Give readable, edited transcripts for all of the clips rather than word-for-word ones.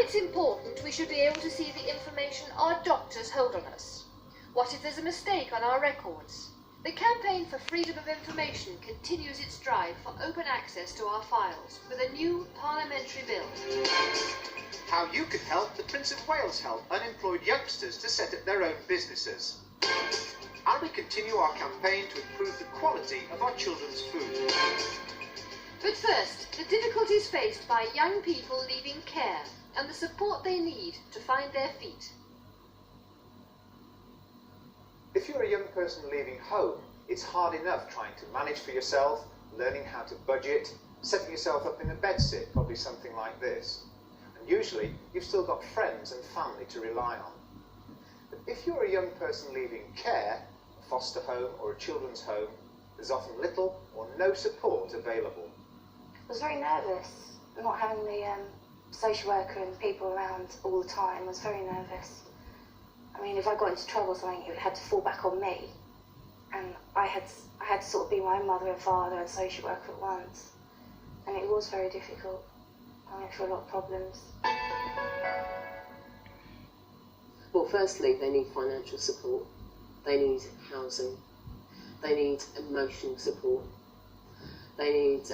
it's important we should be able to see the information our doctors hold on us. What if there's a mistake on our records? The campaign for freedom of information continues its drive for open access to our files with a new parliamentary bill. How you can help the Prince of Wales help unemployed youngsters to set up their own businesses. And we continue our campaign to improve the quality of our children's food. But first, the difficulties faced by young people leaving care and the support they need to find their feet. If you're a young person leaving home, it's hard enough trying to manage for yourself, learning how to budget, setting yourself up in a bedsit, probably something like this. And usually, you've still got friends and family to rely on. But if you're a young person leaving care, a foster home or a children's home, there's often little or no support available. I was very nervous, not having the social worker and people around all the time. I was very nervous. I mean, if I got into trouble or something, it had to fall back on me. And I had to sort of be my own mother and father and social worker at once. And it was very difficult. I went through a lot of problems. Well, firstly, they need financial support. They need housing. They need emotional support. They need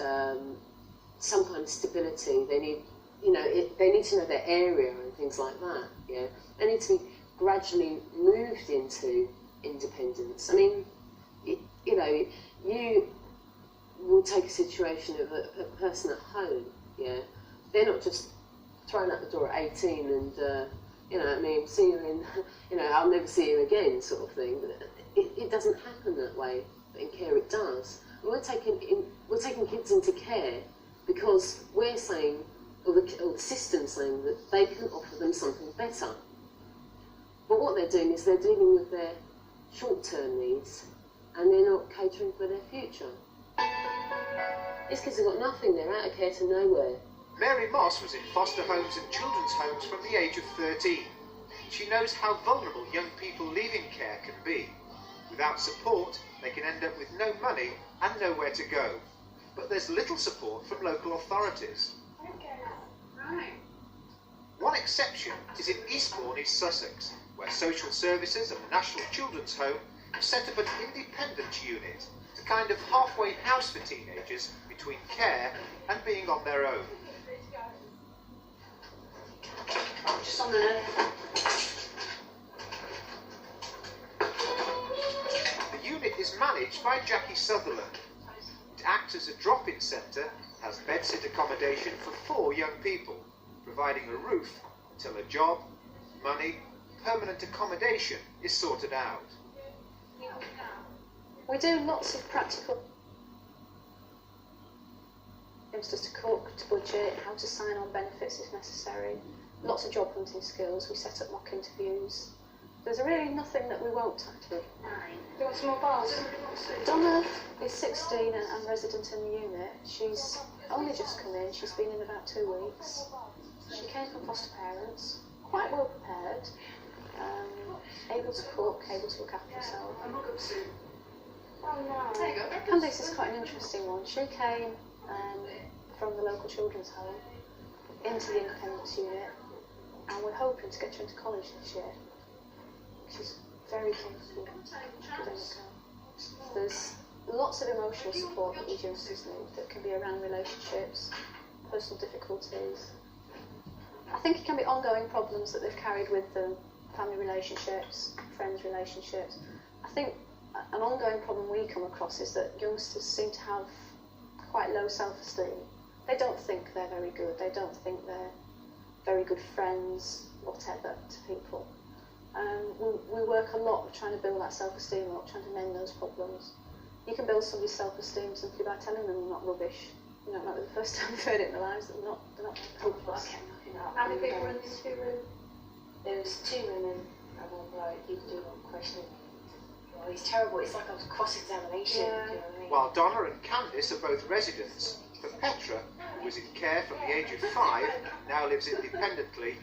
some kind of stability. They need, they need to know their area and things like that. Yeah, they need to be gradually moved into independence. I mean, you will take a situation of a person at home. Yeah, they're not just thrown out the door at 18 and see you in, I'll never see you again, sort of thing. It doesn't happen that way, but in care it does. And we're taking kids into care because we're saying, or the system's saying, that they can offer them something better. But what they're doing is they're dealing with their short-term needs and they're not catering for their future. These kids have got nothing, they're out of care to nowhere. Mary Moss was in foster homes and children's homes from the age of 13. She knows how vulnerable young people leaving care can be. Without support, they can end up with no money and nowhere to go. But there's little support from local authorities. Right. One exception is in Eastbourne, East Sussex, where social services and the National Children's Home have set up an independent unit, a kind of halfway house for teenagers between care and being on their own. Just on the The unit is managed by Jackie Sutherland. It acts as a drop-in centre, has bedsit accommodation for 4 young people, providing a roof until a job, money, permanent accommodation is sorted out. We do lots of practical things, just to cook, to budget, how to sign on benefits if necessary, lots of job hunting skills. We set up mock interviews. There's really nothing that we won't tackle. Do you want some more bars? Donna is 16 and resident in the unit. She's only just come in. She's been in about 2 weeks. She came from foster parents, quite well prepared, able to cook, able to look after herself. Oh no. There you go. Candice is quite an interesting one. She came from the local children's home into the independence unit, and we're hoping to get her into college this year. She's very capable, academic girl. There's lots of emotional support that these youngsters need that can be around relationships, personal difficulties. I think it can be ongoing problems that they've carried with them, family relationships, friends relationships. I think an ongoing problem we come across is that youngsters seem to have quite low self-esteem. They don't think they're very good, they don't think they're very good friends, whatever, to people. We work a lot trying to build that self-esteem up, trying to mend those problems. You can build somebody's self-esteem simply by telling them they're not rubbish. It might be the first time they've heard it in their lives, that they're not hopeless. How many people were in this 2 room? There was 2 women and one bloke. You could do one questioning. Oh, it's terrible. It's like a cross-examination. Yeah. Do you know what I mean? While Donna and Candice are both residents, for Petra, who was in care from the age of 5, now lives independently,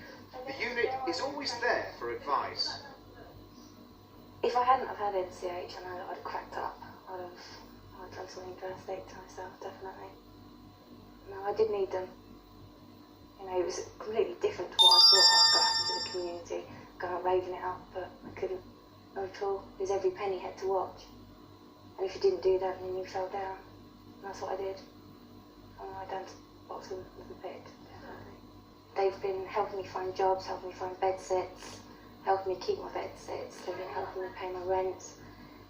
the unit is always there for advice. If I hadn't have had NCH, I know that I'd have cracked up. I'd done something drastic to myself, definitely. No, I did need them. You know, it was completely different to what I thought. I'd go out into the community, go out raving it up, but I couldn't, not at all, because every penny had to watch. And if you didn't do that, then you fell down. And that's what I did. And I went down to the bottom of the pit, definitely. They've been helping me find jobs, helping me find bed sits, helping me keep my bed sits, they've been helping me pay my rent.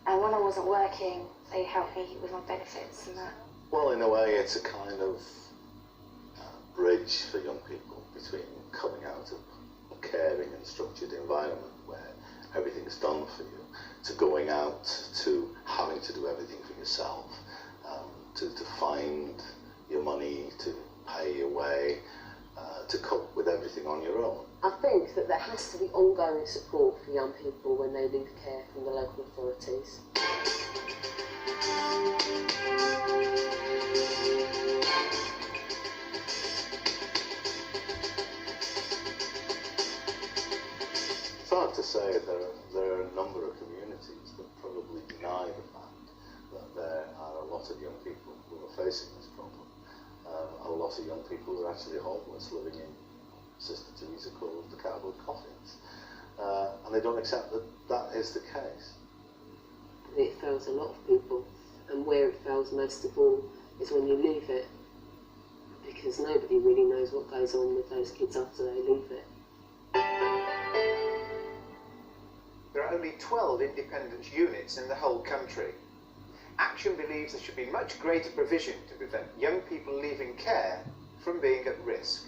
And when I wasn't working, they helped me with my benefits and that. Well, in a way, it's a kind of bridge for young people between coming out of a caring and structured environment where everything's done for you, to going out to having to do everything for yourself, to find your money, to pay your way, to cope with everything on your own. I think that there has to be ongoing support for young people when they leave care from the local authorities. It's hard to say. There are a number of communities that probably deny the fact that there are a lot of young people who are facing this problem. A lot of young people who are actually homeless, living in Sister Teresa called the cardboard coffins. And they don't accept that that is the case. It fails a lot of people, and where it fails most of all is when you leave it, because nobody really knows what goes on with those kids after they leave it. There are only 12 independence units in the whole country. Action believes there should be much greater provision to prevent young people leaving care from being at risk.